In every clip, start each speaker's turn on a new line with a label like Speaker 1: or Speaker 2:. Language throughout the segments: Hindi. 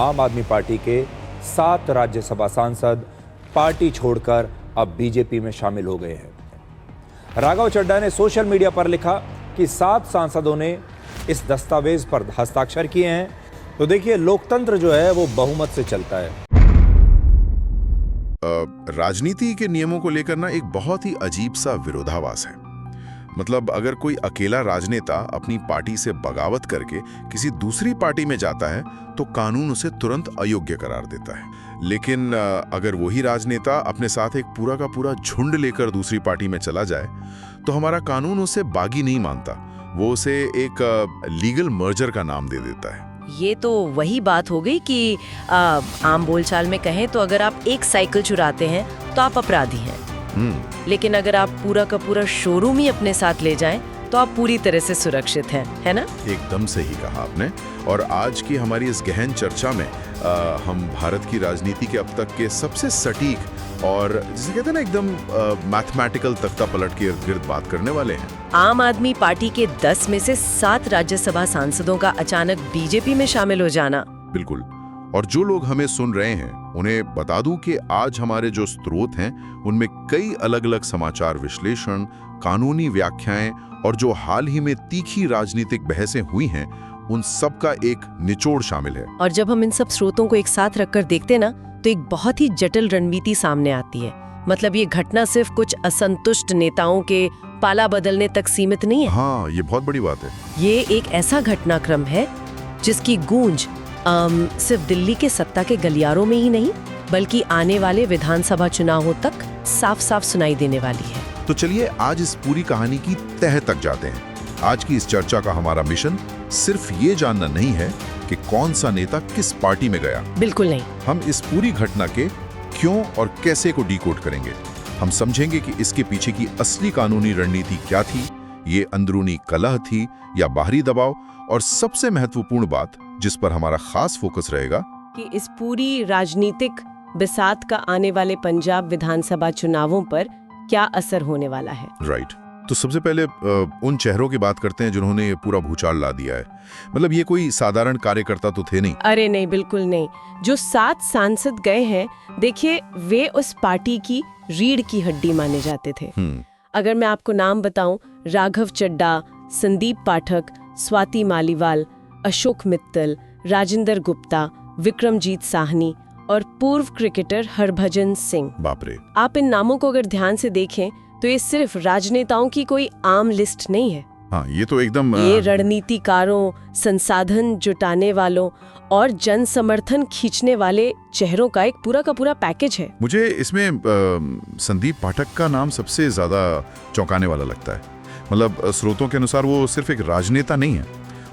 Speaker 1: आम आदमी पार्टी के 7 राज्यसभा सांसद पार्टी छोड़कर अब बीजेपी में शामिल हो गए हैं। राघव चड्ढा ने सोशल मीडिया पर लिखा कि 7 सांसदों ने इस दस्तावेज पर हस्ताक्षर किए हैं। तो देखिए, लोकतंत्र जो है वो बहुमत से चलता है।
Speaker 2: राजनीति के नियमों को लेकर ना एक बहुत ही अजीब सा विरोधाभास है। मतलब अगर कोई अकेला राजनेता अपनी पार्टी से बगावत करके किसी दूसरी पार्टी में जाता है तो कानून उसे तुरंत अयोग्य करार देता है। लेकिन अगर वही राजनेता अपने साथ एक पूरा का पूरा झुंड लेकर दूसरी पार्टी में चला जाए तो हमारा कानून उसे बागी नहीं मानता, वो उसे एक लीगल मर्जर का नाम दे देता है।
Speaker 3: ये तो वही बात हो गई कि आम बोलचाल में कहें तो अगर आप एक साइकिल चुराते हैं तो आप अपराधी हैं, लेकिन अगर आप पूरा का पूरा शोरूम ही अपने साथ ले जाएं तो आप पूरी तरह से सुरक्षित हैं, है ना? एकदम
Speaker 2: सही कहा आपने। और आज की हमारी इस गहन चर्चा में हम भारत की राजनीति के अब तक के सबसे सटीक और जिसे कहते हैं ना एकदम मैथमेटिकल तख्ता पलट के इर्द-गिर्द बात करने वाले हैं।
Speaker 3: आम आदमी पार्टी के 10 में से 7 राज्यसभा सांसदों का अचानक बीजेपी में शामिल हो जाना।
Speaker 2: बिल्कुल। और जो लोग हमें सुन रहे हैं उन्हें बता दूं कि आज हमारे जो स्रोत हैं उनमें कई अलग अलग समाचार विश्लेषण, कानूनी व्याख्याएं और जो हाल ही में तीखी राजनीतिक बहसें हुई हैं उन सब का एक निचोड़ शामिल है।
Speaker 3: और जब हम इन सब स्रोतों को एक साथ रखकर देखते ना तो एक बहुत ही जटिल रणनीति सामने आती है। मतलब ये घटना सिर्फ कुछ असंतुष्ट नेताओं के पाला बदलने तक सीमित नहीं है।
Speaker 2: हाँ, ये बहुत बड़ी बात है।
Speaker 3: ये एक ऐसा घटनाक्रम है जिसकी गूंज सिर्फ दिल्ली के सत्ता के गलियारों में ही नहीं बल्कि आने वाले विधानसभा चुनावों तक साफ साफ सुनाई देने वाली है।
Speaker 2: तो चलिए आज इस पूरी कहानी की तह तक जाते हैं। आज की इस चर्चा का हमारा मिशन सिर्फ ये जानना नहीं है कि कौन सा नेता किस पार्टी में गया।
Speaker 3: बिल्कुल नहीं।
Speaker 2: हम इस पूरी घटना के क्यों और कैसे को डिकोड करेंगे। हम समझेंगे कि इसके पीछे की असली कानूनी रणनीति क्या थी, ये अंदरूनी कलह थी या बाहरी दबाव, और सबसे महत्वपूर्ण बात जिस पर हमारा खास फोकस रहेगा
Speaker 3: कि इस पूरी राजनीतिक बिसात का आने वाले पंजाब विधानसभा चुनावों पर क्या असर होने वाला है।
Speaker 2: राइट। तो सबसे पहले उन चेहरों की बात करते हैं जिन्होंने ये पूरा भूचाल ला दिया है। मतलब ये कोई साधारण कार्यकर्ता तो थे नहीं।
Speaker 3: अरे नहीं, बिल्कुल नहीं। जो 7 सांसद गए हैं, देखिए वे उस पार्टी की रीढ़ की हड्डी माने जाते थे। अगर मैं आपको नाम बताऊं, राघव चड्ढा, संदीप पाठक, स्वाति मालीवाल, अशोक मित्तल, राजेंद्र गुप्ता, विक्रमजीत साहनी और पूर्व क्रिकेटर हरभजन सिंह।
Speaker 2: बाप रे।
Speaker 3: आप इन नामों को अगर ध्यान से देखें तो ये सिर्फ राजनेताओं की कोई आम लिस्ट नहीं है।
Speaker 2: हाँ, ये तो एकदम
Speaker 3: ये रणनीतिकारों, संसाधन जुटाने वालों और जन समर्थन खींचने वाले चेहरों का एक पूरा का पूरा पैकेज है।
Speaker 2: मुझे इसमें संदीप पाठक का नाम सबसे ज्यादा चौंकाने वाला लगता है। मतलब स्रोतों के अनुसार वो सिर्फ एक राजनेता नहीं है,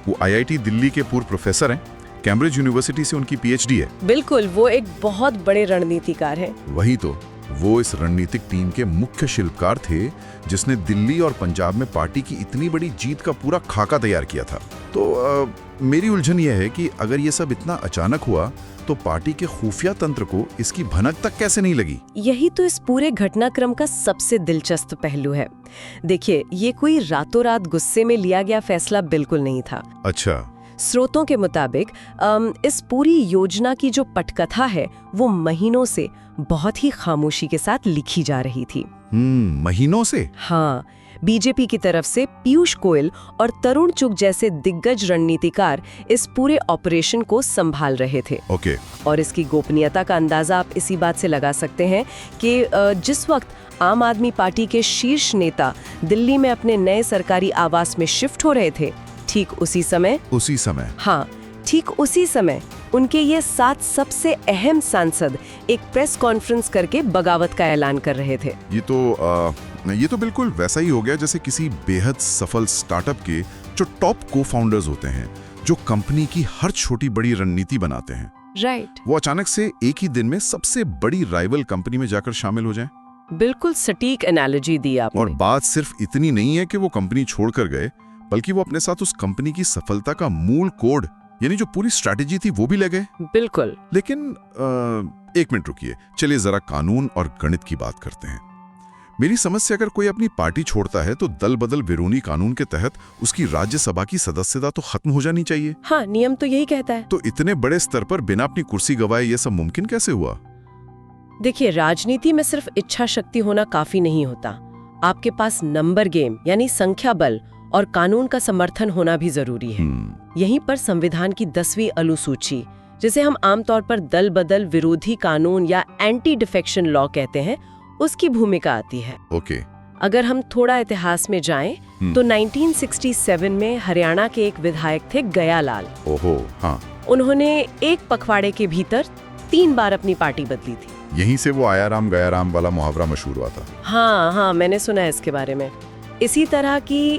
Speaker 2: वो IIT दिल्ली के पूर्व प्रोफेसर हैं। कैम्ब्रिज यूनिवर्सिटी से उनकी PhD है।
Speaker 3: बिल्कुल, वो एक बहुत बड़े रणनीतिकार हैं।
Speaker 2: वही तो, वो इस रणनीतिक टीम के मुख्य शिल्पकार थे जिसने दिल्ली और पंजाब में पार्टी की इतनी बड़ी जीत का पूरा खाका तैयार किया था। तो मेरी उलझन यह है कि अगर ये सब इतना अचानक हुआ तो पार्टी के खुफिया तंत्र को इसकी भनक तक कैसे नहीं लगी।
Speaker 3: यही तो इस पूरे घटनाक्रम का सबसे दिलचस्प पहलू है। देखिए, ये कोई रातों रात गुस्से में लिया गया फैसला बिल्कुल नहीं था।
Speaker 2: अच्छा।
Speaker 3: स्रोतों के मुताबिक इस पूरी योजना की जो पटकथा है वो महीनों से बहुत ही खामोशी के साथ लिखी जा रही थी।
Speaker 2: महीनों से?
Speaker 3: हाँ, बीजेपी की तरफ से पीयूष गोयल और तरुण चुग जैसे दिग्गज रणनीतिकार इस पूरे ऑपरेशन को संभाल रहे थे।
Speaker 2: ओके।
Speaker 3: और इसकी गोपनीयता का अंदाजा आप इसी बात से लगा सकते हैं कि जिस वक्त आम आदमी पार्टी के शीर्ष नेता दिल्ली में अपने नए सरकारी आवास में शिफ्ट हो रहे थे, ठीक उसी समय उनके ये 7 सबसे अहम सांसद एक प्रेस कॉन्फ्रेंस करके बगावत का ऐलान कर रहे थे।
Speaker 2: ये तो बिल्कुल वैसा ही हो गया जैसे किसी बेहद सफल स्टार्टअप के जो टॉप को-फाउंडर्स होते हैं, जो कंपनी की हर छोटी बड़ी रणनीति बनाते हैं।
Speaker 3: राइट।
Speaker 2: वो अचानक से एक ही दिन में सबसे बड़ी राइवल कंपनी में जाकर शामिल हो जाएं।
Speaker 3: बिल्कुल सटीक एनालॉजी दी आपने।
Speaker 2: और बात सिर्फ इतनी नहीं है कि वो कंपनी छोड़कर गए, बल्कि वो अपने साथ उस कंपनी की सफलता का मूल कोड यानी जो पूरी स्ट्रैटेजी थी वो भी ले गए।
Speaker 3: बिल्कुल।
Speaker 2: लेकिन एक मिनट रुकिए, चलिए जरा कानून और गणित की बात करते हैं। मेरी समझ से अगर कोई अपनी पार्टी छोड़ता है तो दल बदल विरोधी कानून के तहत उसकी राज्यसभा की सदस्यता तो खत्म हो जानी चाहिए।
Speaker 3: हाँ, नियम तो यही कहता है।
Speaker 2: तो इतने बड़े स्तर पर बिना अपनी कुर्सी गवाए ये सब मुमकिन कैसे हुआ?
Speaker 3: देखिए, राजनीति में सिर्फ इच्छा शक्ति होना काफी नहीं होता। आपके पास नंबर गेम यानी संख्या बल और कानून का समर्थन होना भी जरूरी है। यहीं पर संविधान की 10वीं अनुसूची, जिसे हम आमतौर पर दल बदल विरोधी कानून या एंटी डिफेक्शन लॉ कहते हैं, उसकी भूमिका आती है।
Speaker 2: ओके।
Speaker 3: अगर हम थोड़ा इतिहास में जाएं तो 1967 में हरियाणा के एक विधायक थे गया लाल।
Speaker 2: ओहो, हाँ।
Speaker 3: उन्होंने एक पखवाड़े के भीतर 3 बार अपनी पार्टी बदली थी।
Speaker 2: यहीं से वो आया राम गया राम वाला मुहावरा मशहूर हुआ था।
Speaker 3: हाँ, मैंने सुना है इसके बारे में। इसी तरह की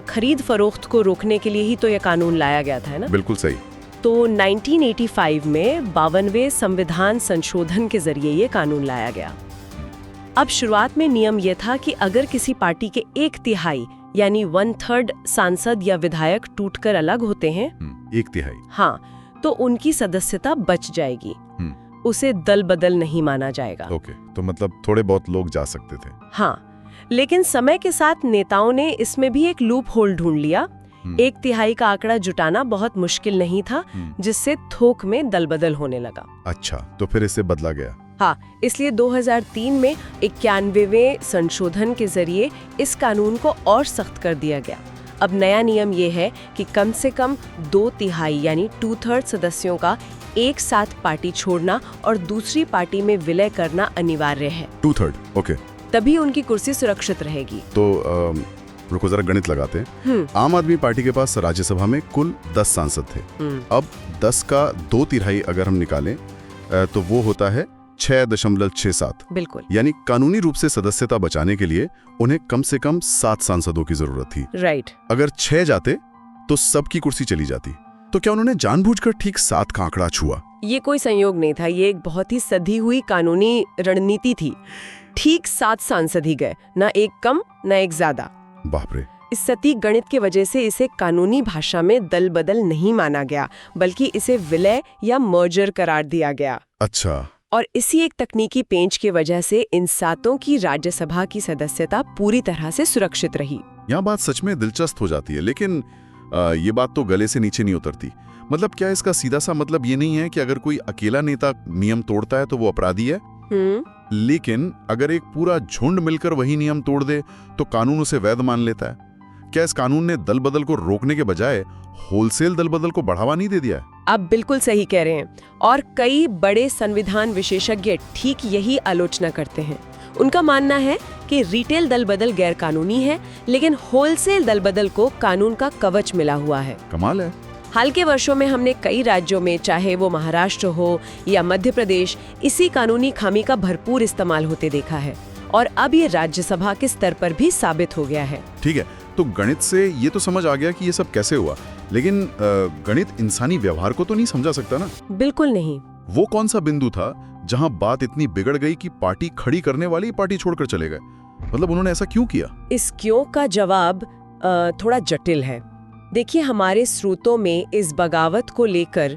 Speaker 3: खरीद फरोख्त को रोकने के लिए ही तो यह कानून लाया गया था, है ना?
Speaker 2: बिल्कुल सही।
Speaker 3: तो 1985 में 52वें संविधान संशोधन के जरिए ये कानून लाया गया। अब शुरुआत में नियम यह था कि अगर किसी पार्टी के 1/3 यानी 1/3 सांसद या विधायक टूटकर अलग होते हैं,
Speaker 2: 1/3,
Speaker 3: हाँ, तो उनकी सदस्यता बच जाएगी। उसे दल बदल नहीं माना जाएगा।
Speaker 2: ओके, तो मतलब थोड़े बहुत लोग जा सकते थे।
Speaker 3: हाँ, लेकिन समय के साथ नेताओं ने इसमें भी एक लूप होल ढूंढ लिया। 1/3 का आंकड़ा जुटाना बहुत मुश्किल नहीं था, जिससे थोक में दल बदल होने लगा।
Speaker 2: अच्छा, तो फिर इसे बदला गया।
Speaker 3: हाँ, इसलिए 2003 में 91वें संशोधन के जरिए इस कानून को और सख्त कर दिया गया। अब नया नियम ये है कि कम से कम 2/3 यानी 2/3 सदस्यों का एक साथ पार्टी छोड़ना और दूसरी पार्टी में विलय करना अनिवार्य है।
Speaker 2: 2/3, ओके।
Speaker 3: तभी उनकी कुर्सी सुरक्षित रहेगी।
Speaker 2: तो रुको जरा गणित लगाते हैं। आम आदमी पार्टी के पास राज्यसभा में कुल 10 सांसद थे। अब 10 का 2/3 अगर हम निकालें तो वो होता है 6.67।
Speaker 3: बिल्कुल।
Speaker 2: यानी कानूनी रूप से सदस्यता बचाने के लिए उन्हें कम से कम 7 सांसदों की जरूरत थी।
Speaker 3: राइट।
Speaker 2: अगर 6 जाते तो सबकी कुर्सी चली जाती। तो क्या उन्होंने जानबूझकर ठीक 7 का आंकड़ा छुआ?
Speaker 3: ये कोई संयोग नहीं था, ये एक बहुत ही सधी हुई कानूनी रणनीति थी। ठीक 7 सांसद ही गए, ना एक कम ना एक ज्यादा।
Speaker 2: बाप रे।
Speaker 3: इस सटीक गणित की वजह से इसे कानूनी भाषा में दल बदल नहीं माना गया, बल्कि इसे विलय या मर्जर करार दिया गया।
Speaker 2: अच्छा।
Speaker 3: और इसी एक तकनीकी पेंच की वजह से इन 7 की राज्यसभा की सदस्यता पूरी तरह से सुरक्षित रही।
Speaker 2: यहाँ बात सच में दिलचस्प हो जाती है, लेकिन ये बात तो गले से नीचे नहीं उतरती। मतलब क्या इसका सीधा सा मतलब ये नहीं है कि अगर कोई अकेला नेता नियम तोड़ता है तो वो अपराधी है? लेकिन अगर एक पूरा झुंड मिलकर वही नियम तोड़ दे तो कानून उसे वैध मान लेता है। क्या इस कानून ने दल बदल को रोकने के बजाय होलसेल दल बदल को बढ़ावा नहीं दे दिया है?
Speaker 3: आप बिल्कुल सही कह रहे हैं, और कई बड़े संविधान विशेषज्ञ ठीक यही आलोचना करते हैं। उनका मानना है कि रिटेल दल बदल गैर कानूनी है, लेकिन होलसेल दल बदल को कानून का कवच मिला हुआ है।
Speaker 2: कमाल है।
Speaker 3: हाल के वर्षों में हमने कई राज्यों में, चाहे वो महाराष्ट्र हो या मध्य प्रदेश, इसी कानूनी खामी का भरपूर इस्तेमाल होते देखा है, और अब ये राज्यसभा के स्तर पर भी साबित हो गया है।
Speaker 2: ठीक है, तो गणित से ये तो समझ आ गया कि ये सब कैसे हुआ, लेकिन गणित इंसानी व्यवहार को तो नहीं समझा सकता ना?
Speaker 3: बिल्कुल नहीं।
Speaker 2: वो कौन सा बिंदु था जहां बात इतनी बिगड़ गई कि पार्टी खड़ी करने वाली पार्टी छोड़कर चले गए? मतलब उन्होंने ऐसा क्यों किया?
Speaker 3: इस क्यों का जवाब थोड़ा जटिल है। देखिए, हमारे स्रोतों में इस बगावत को लेकर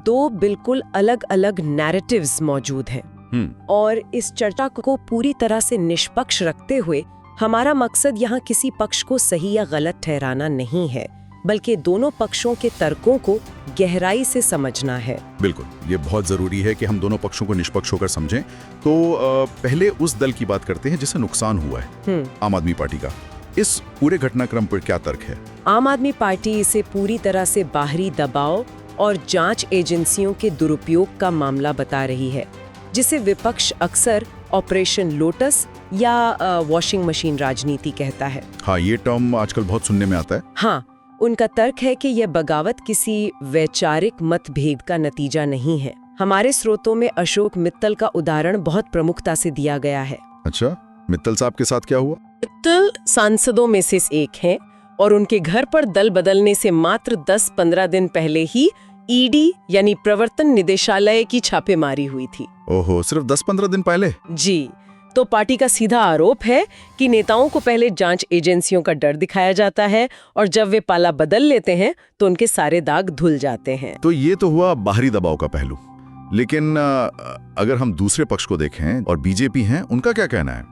Speaker 3: 2 बिल्कुल अलग अलग नैरेटिव्स मौजूद हैं। और इस चर्चा को पूरी तरह से निष्पक्ष रखते हुए हमारा मकसद यहाँ किसी पक्ष को सही या गलत ठहराना नहीं है, बल्कि दोनों पक्षों के तर्कों को गहराई से समझना है।
Speaker 2: बिल्कुल, ये बहुत जरूरी है कि हम दोनों पक्षों को निष्पक्ष होकर समझें। तो पहले उस दल की बात करते हैं जिसे नुकसान हुआ है, आम आदमी पार्टी का। इस पूरे घटनाक्रम पर क्या तर्क है?
Speaker 3: आम आदमी पार्टी इसे पूरी तरह से बाहरी दबाव और जांच एजेंसियों के दुरुपयोग का मामला बता रही है, जिसे विपक्ष अक्सर ऑपरेशन लोटस या वॉशिंग मशीन राजनीति कहता है।
Speaker 2: हाँ, ये टर्म आजकल बहुत सुनने में आता है।
Speaker 3: हाँ, उनका तर्क है कि यह बगावत किसी वैचारिक मतभेद का नतीजा नहीं है। हमारे स्रोतों में अशोक मित्तल का उदाहरण बहुत प्रमुखता से दिया गया है।
Speaker 2: अच्छा, मित्तल साहब के साथ क्या हुआ?
Speaker 3: मित्तल सांसदों में से एक हैं और उनके घर पर दल बदलने से मात्र 10-15 दिन पहले ही ईडी यानी प्रवर्तन निदेशालय की छापेमारी हुई थी।
Speaker 2: ओहो, सिर्फ 10-15 दिन पहले?
Speaker 3: जी, तो पार्टी का सीधा आरोप है कि नेताओं को पहले जांच एजेंसियों का डर दिखाया जाता है, और जब वे पाला बदल लेते हैं तो उनके सारे दाग धुल जाते हैं।
Speaker 2: तो ये तो हुआ बाहरी दबाव का पहलू, लेकिन अगर हम दूसरे पक्ष को देखें और बीजेपी हैं, उनका क्या कहना है?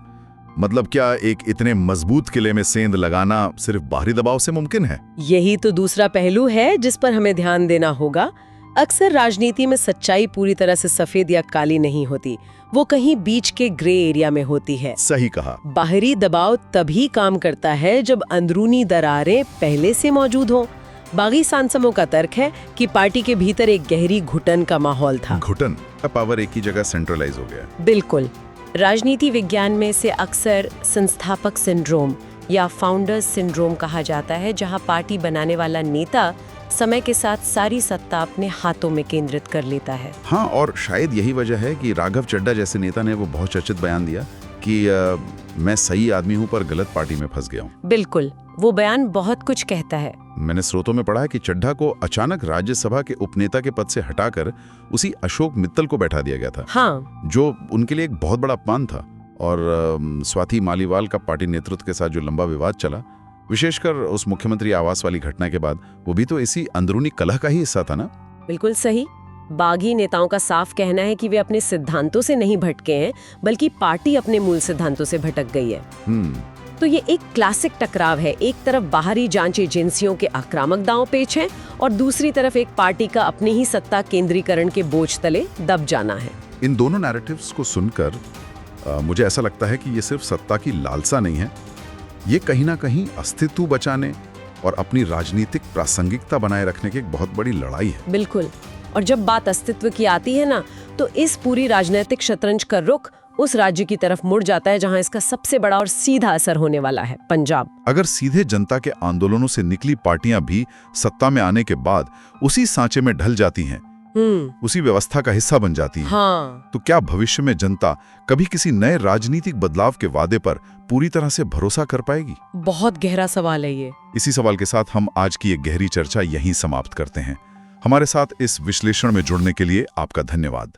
Speaker 2: मतलब क्या एक इतने मजबूत किले में सेंध लगाना सिर्फ बाहरी दबाव से मुमकिन है?
Speaker 3: यही तो दूसरा पहलू है जिस पर हमें ध्यान देना होगा। अक्सर राजनीति में सच्चाई पूरी तरह से सफेद या काली नहीं होती, वो कहीं बीच के ग्रे एरिया में होती है।
Speaker 2: सही कहा।
Speaker 3: बाहरी दबाव तभी काम करता है जब अंदरूनी दरारें पहले से मौजूद हों। बागी सांसदों का तर्क है कि पार्टी के भीतर एक गहरी घुटन का माहौल था।
Speaker 2: घुटन का पावर एक ही जगह सेंट्रलाइज हो गया।
Speaker 3: बिल्कुल। राजनीति विज्ञान में से अक्सर संस्थापक सिंड्रोम या फाउंडर्स सिंड्रोम कहा जाता है, जहां पार्टी बनाने वाला नेता समय के साथ सारी सत्ता अपने हाथों में केंद्रित कर लेता है।
Speaker 2: हाँ, और शायद यही वजह है कि राघव चड्ढा जैसे नेता ने वो बहुत चर्चित बयान दिया कि मैं सही आदमी हूँ पर गलत पार्टी में फंस गया हूँ।
Speaker 3: बिल्कुल, वो बयान बहुत कुछ कहता है।
Speaker 2: मैंने स्रोतों में पढ़ा है कि चड्ढा को अचानक राज्यसभा के उपनेता के पद से हटाकर उसी अशोक मित्तल को बैठा दिया गया था।
Speaker 3: हाँ,
Speaker 2: जो उनके लिए एक बहुत बड़ा अपमान था। और स्वाति मालीवाल का पार्टी नेतृत्व के साथ जो लंबा विवाद चला, विशेषकर उस मुख्यमंत्री आवास वाली घटना के बाद, वो भी तो इसी अंदरूनी कलह का ही हिस्सा था ना।
Speaker 3: बिल्कुल सही। बागी नेताओं का साफ कहना है कि वे अपने सिद्धांतों से नहीं भटके हैं, बल्कि पार्टी अपने मूल सिद्धांतों से भटक गई है। तो ये एक क्लासिक टकराव है। एक तरफ बाहरी जांच एजेंसियों के आक्रामक दांव पेच हैं और दूसरी तरफ एक पार्टी का अपनी ही सत्ता केंद्रीकरण के बोझ तले दब जाना है।
Speaker 2: इन दोनों नैरेटिव्स को सुनकर मुझे ऐसा लगता है कि ये सिर्फ सत्ता की लालसा नहीं है, ये कहीं ना कहीं अस्तित्व बचाने और अपनी राजनीतिक प्रासंगिकता बनाए रखने की एक बहुत बड़ी लड़ाई है।
Speaker 3: बिल्कुल। और जब बात अस्तित्व की आती है ना, तो इस पूरी राजनीतिक शतरंज का रुख उस राज्य की तरफ मुड़ जाता है जहां इसका सबसे बड़ा और सीधा असर होने वाला है, पंजाब।
Speaker 2: अगर सीधे जनता के आंदोलनों से निकली पार्टियां भी सत्ता में आने के बाद उसी सांचे में ढल जाती हैं, उसी व्यवस्था का हिस्सा बन जाती है,
Speaker 3: हाँ,
Speaker 2: तो क्या भविष्य में जनता कभी किसी नए राजनीतिक बदलाव के वादे पर पूरी तरह से भरोसा कर पाएगी?
Speaker 3: बहुत गहरा सवाल है ये।
Speaker 2: इसी सवाल के साथ हम आज की एक गहरी चर्चा यहीं समाप्त करते हैं। हमारे साथ इस विश्लेषण में जुड़ने के लिए आपका धन्यवाद।